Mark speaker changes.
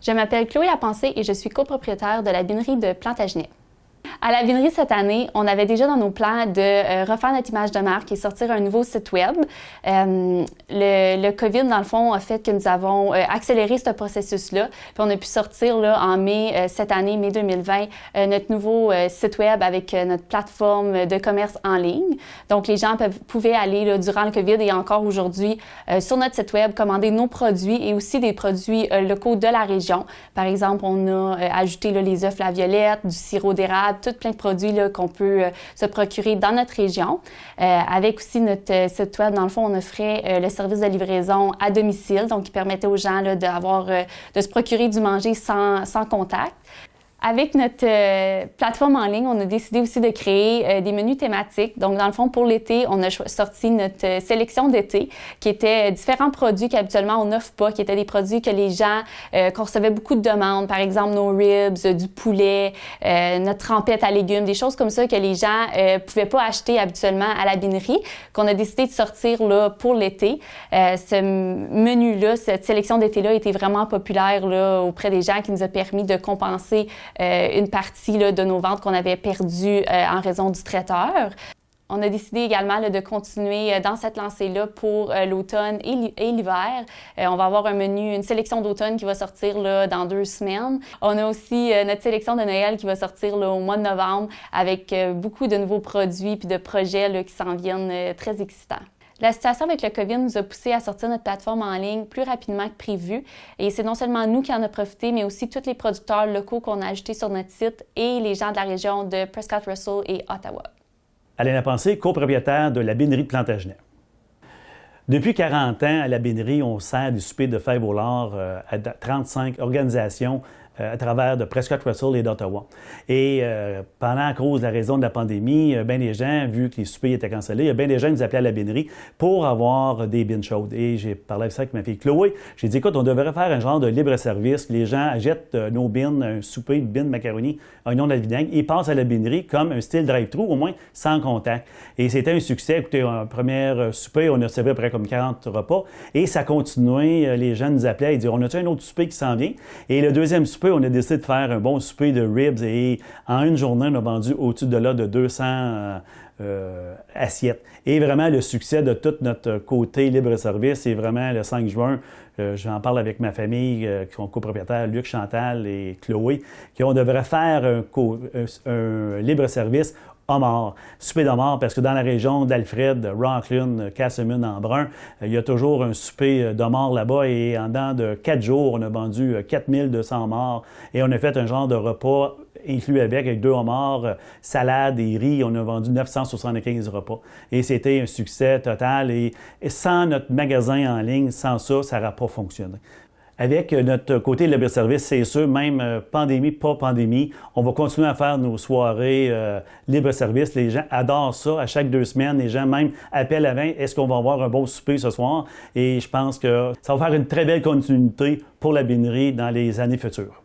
Speaker 1: Je m'appelle Chloé Lapensée et je suis copropriétaire de la binerie de Plantagenet. À la binerie cette année, on avait déjà dans nos plans de refaire notre image de marque et sortir un nouveau site web. Le COVID, dans le fond, a fait que nous avons accéléré ce processus-là. Puis on a pu sortir là, en mai cette année, mai 2020, notre nouveau site web avec notre plateforme de commerce en ligne. Donc les gens pouvaient aller là, durant le COVID et encore aujourd'hui sur notre site web commander nos produits et aussi des produits locaux de la région. Par exemple, on a ajouté là, les œufs La Violette, du sirop d'érable, tout plein de produits là, qu'on peut se procurer dans notre région. Avec aussi notre site web, dans le fond, on offrait le service de livraison à domicile, donc qui permettait aux gens là, de se procurer du manger sans contact. Avec notre plateforme en ligne, on a décidé aussi de créer des menus thématiques. Donc, dans le fond, pour l'été, on a sorti notre sélection d'été, qui était différents produits qu'habituellement on n'offre pas, qui étaient des produits que les gens, qu'on recevait beaucoup de demandes. Par exemple, nos ribs, du poulet, notre trempette à légumes, des choses comme ça que les gens pouvaient pas acheter habituellement à la binerie, qu'on a décidé de sortir là pour l'été. Ce menu-là, cette sélection d'été-là était vraiment populaire là, auprès des gens, qui nous a permis de compenser une partie là, de nos ventes qu'on avait perdues en raison du traiteur. On a décidé également là, de continuer dans cette lancée-là pour l'automne et l'hiver. On va avoir un menu, une sélection d'automne qui va sortir là, dans 2 semaines. On a aussi notre sélection de Noël qui va sortir là, au mois de novembre avec beaucoup de nouveaux produits puis de projets là, qui s'en viennent très excitants. La situation avec le COVID nous a poussé à sortir notre plateforme en ligne plus rapidement que prévu. Et c'est non seulement nous qui en a profité, mais aussi tous les producteurs locaux qu'on a ajoutés sur notre site et les gens de la région de Prescott-Russell et Ottawa.
Speaker 2: Alain Lapensée, copropriétaire de la binerie de Plantagenet. Depuis 40 ans, à la binerie, on sert du souper de fèves au lard à 35 organisations à travers de Prescott-Russell et d'Ottawa. Et pendant, à cause de la raison de la pandémie, bien des gens, vu que les soupers étaient cancellés, il y a bien des gens qui nous appelaient à la binerie pour avoir des bines chaudes. Et j'ai parlé avec ça avec ma fille Chloé. J'ai dit, écoute, on devrait faire un genre de libre-service. Les gens achètent nos bines, un souper de bines macaroni, oignon de vinaigre, et passent à la binerie comme un style drive-thru, au moins sans contact. Et c'était un succès. Écoutez, un premier souper, on a servi à peu près comme 40 repas. Et ça continuait. Les gens nous appelaient et disaient, on a-tu un autre souper qui s'en vient? Et le deuxième souper, on a décidé de faire un bon souper de ribs et en une journée, on a vendu au-dessus de 200 assiettes. Et vraiment, le succès de tout notre côté libre-service, c'est vraiment le 5 juin. J'en parle avec ma famille, qui sont copropriétaires, Luc, Chantal et Chloé, qu'on devrait faire un libre-service homard, souper d'homard, parce que dans la région d'Alfred, Rockland, Casselman, en Brun, il y a toujours un souper d'homard là-bas et en dedans de 4 jours, on a vendu 4200 homards et on a fait un genre de repas inclus avec 2 homards, salade et riz. On a vendu 975 repas. Et c'était un succès total et sans notre magasin en ligne, sans ça, ça n'aurait pas fonctionné. Avec notre côté libre-service, c'est sûr, même pandémie, pas pandémie, on va continuer à faire nos soirées libre-service. Les gens adorent ça. À chaque 2 semaines, les gens même appellent avant, est-ce qu'on va avoir un bon souper ce soir? Et je pense que ça va faire une très belle continuité pour la binerie dans les années futures.